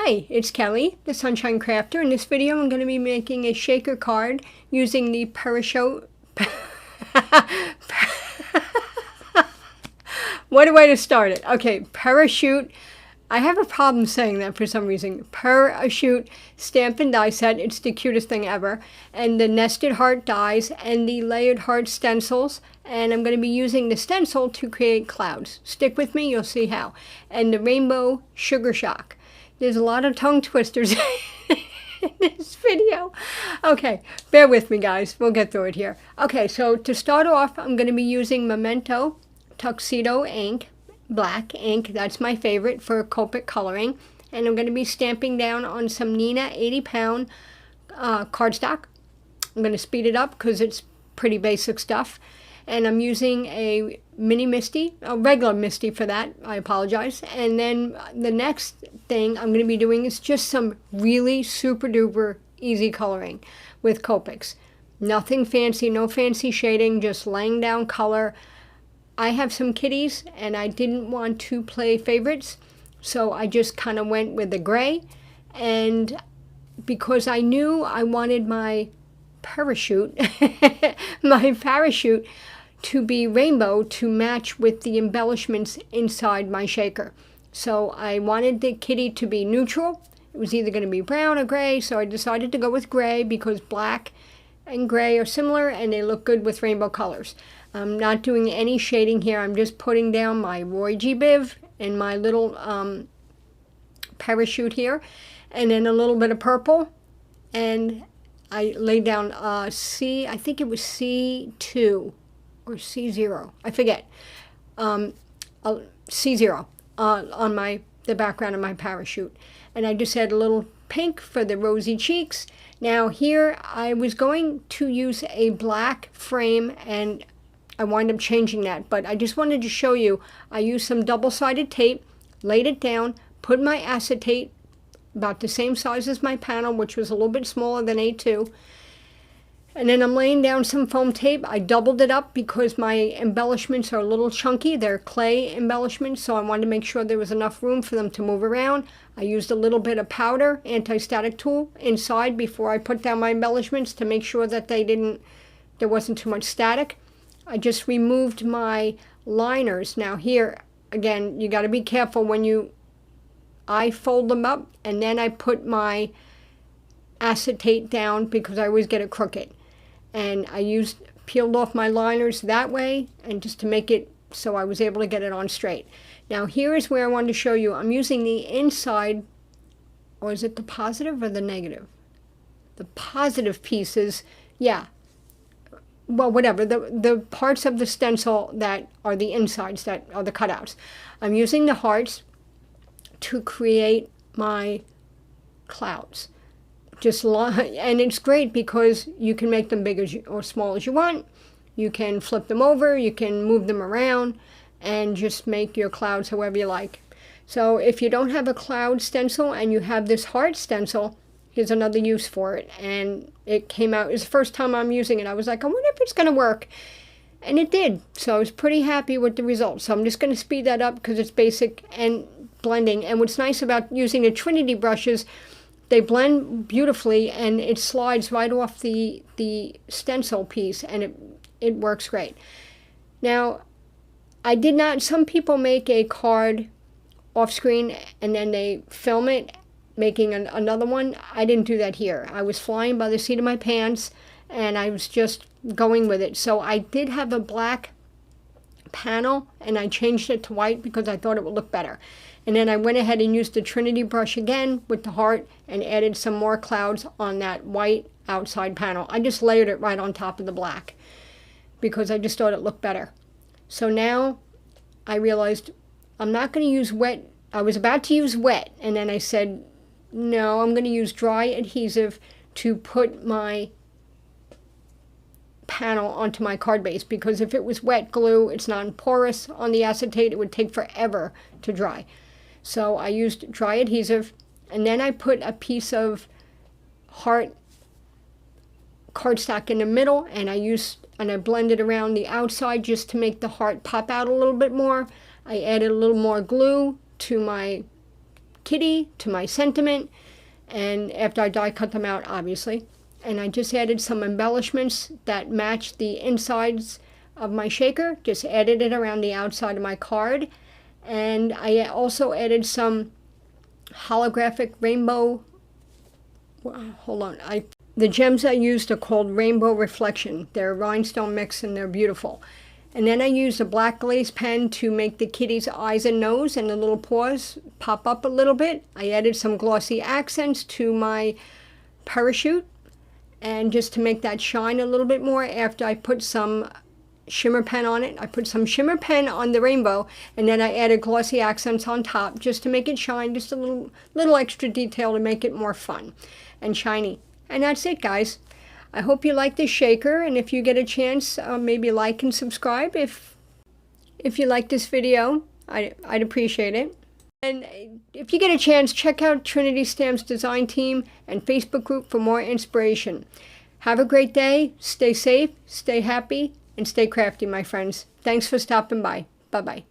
Hi, it's Kelly, the Sunshine Crafter. In this video, I'm going to be making a shaker card using the Purrachute. What a way to start it. Okay, Purrachute. I have a problem saying that for some reason. Purrachute Stamp Die set. It's the cutest thing ever. And the nested heart dies and the layered heart stencils. And I'm going to be using the stencil to create clouds. Stick with me, you'll see how. And the rainbow Sugarshock. There's a lot of tongue twisters in this video. Okay, bear with me, guys. We'll get through it here. Okay, so to start off, I'm going to be using Memento Tuxedo Black Ink. That's my favorite for Copic coloring. And I'm going to be stamping down on some Neenah 80-pound cardstock. I'm going to speed it up because it's pretty basic stuff. And I'm using a mini Misty, a regular Misty for that. I apologize. And then the next thing I'm going to be doing is just some really super duper easy coloring with Copics. Nothing fancy, no fancy shading, just laying down color. I have some kitties and I didn't want to play favorites, so I just kind of went with the gray. And because I knew I wanted my parachute, to be rainbow to match with the embellishments inside my shaker. So I wanted the kitty to be neutral. It was either going to be brown or gray, so I decided to go with gray because black and gray are similar and they look good with rainbow colors. I'm not doing any shading here. I'm just putting down my Roy G. Biv and my little parachute here, and then a little bit of purple, and I laid down I think it was C2 or C0, I forget, C0 on the background of my parachute. And I just had a little pink for the rosy cheeks. Now here I was going to use a black frame and I wound up changing that, but I just wanted to show you, I used some double-sided tape, laid it down, put my acetate about the same size as my panel, which was a little bit smaller than A2, and then I'm laying down some foam tape. I doubled it up because my embellishments are a little chunky. They're clay embellishments, so I wanted to make sure there was enough room for them to move around. I used a little bit of powder, anti-static tool, inside before I put down my embellishments to make sure that there wasn't too much static. I just removed my liners. Now here, again, you got to be careful when I fold them up and then I put my acetate down because I always get it crooked. And I peeled off my liners that way, and just to make it so I was able to get it on straight. Now here is where I wanted to show you. I'm using the inside, or is it the positive or the negative? The positive pieces, yeah. Well, whatever, the parts of the stencil that are the insides, that are the cutouts. I'm using the hearts to create my clouds. And it's great because you can make them big or small as you want. You can flip them over, you can move them around, and just make your clouds however you like. So if you don't have a cloud stencil and you have this heart stencil, here's another use for it. And it came out, it's the first time I'm using it. I was like, I wonder if it's going to work. And it did. So I was pretty happy with the results. So I'm just going to speed that up because it's basic and blending. And what's nice about using the Trinity brushes, they blend beautifully and it slides right off the stencil piece, and it works great. Now, some people make a card off screen and then they film it making another one. I didn't do that here. I was flying by the seat of my pants and I was just going with it. So I did have a black panel and I changed it to white because I thought it would look better. And then I went ahead and used the Trinity brush again with the heart and added some more clouds on that white outside panel. I just layered it right on top of the black because I just thought it looked better. So now I realized I'm not going to use wet. I was about to use wet, and then I said, no, I'm going to use dry adhesive to put my panel onto my card base, because if it was wet glue, it's non-porous on the acetate, it would take forever to dry. So I used dry adhesive, and then I put a piece of heart cardstock in the middle, and I blended around the outside just to make the heart pop out a little bit more. I added a little more glue to my kitty, to my sentiment, and after I die cut them out, obviously. And I just added some embellishments that match the insides of my shaker. Just added it around the outside of my card. And I also added some holographic rainbow, hold on, the gems I used are called Rainbow Reflection. They're rhinestone mix and they're beautiful. And then I used a black glaze pen to make the kitty's eyes and nose and the little paws pop up a little bit. I added some glossy accents to my Purrachute, and just to make that shine a little bit more after I put some shimmer pen on it. I put some shimmer pen on the rainbow, and then I added glossy accents on top just to make it shine, just a little extra detail to make it more fun and shiny. And that's it, guys. I hope you like this shaker, and if you get a chance, maybe like and subscribe if you like this video. I'd appreciate it. And if you get a chance, check out Trinity Stamps design team and Facebook group for more inspiration. Have a great day, stay safe, stay happy, and stay crafty, my friends. Thanks for stopping by. Bye-bye.